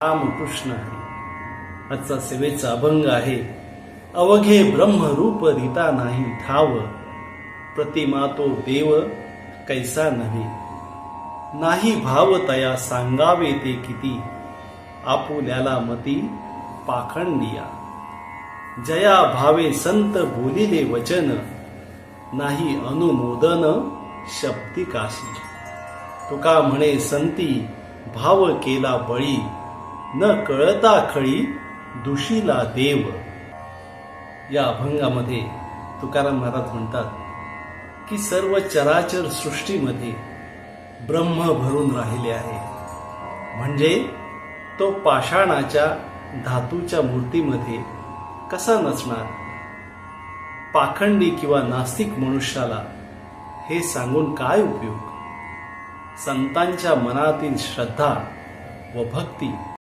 रामकृष्ण हरी. आजचा सेवेचा अभंग आहे. अवघे ब्रह्मरूप रीता नाही ठाव, प्रतिमा तो देव कैसा नव्हे. नाही भाव तया सांगावे ते किती, आपुल्याला मती पाखंडिया. जया भावे संत बोलिले वचन, नाही अनुमोदन शब्दी काशी. तुका म्हणे संती भाव केला बळी, न कळता खळी दुशीला देव. या अभंगामध्ये तुकाराम महाराज म्हणतात की सर्व चराचर सृष्टीमध्ये ब्रह्म भरून राहिले आहे. म्हणजे तो पाषाणाच्या धातूच्या मूर्तीमध्ये कसा नसणार. पाखंडी किंवा नास्तिक मनुष्याला हे सांगून काय उपयोग. संतांच्या मनातील श्रद्धा व भक्ती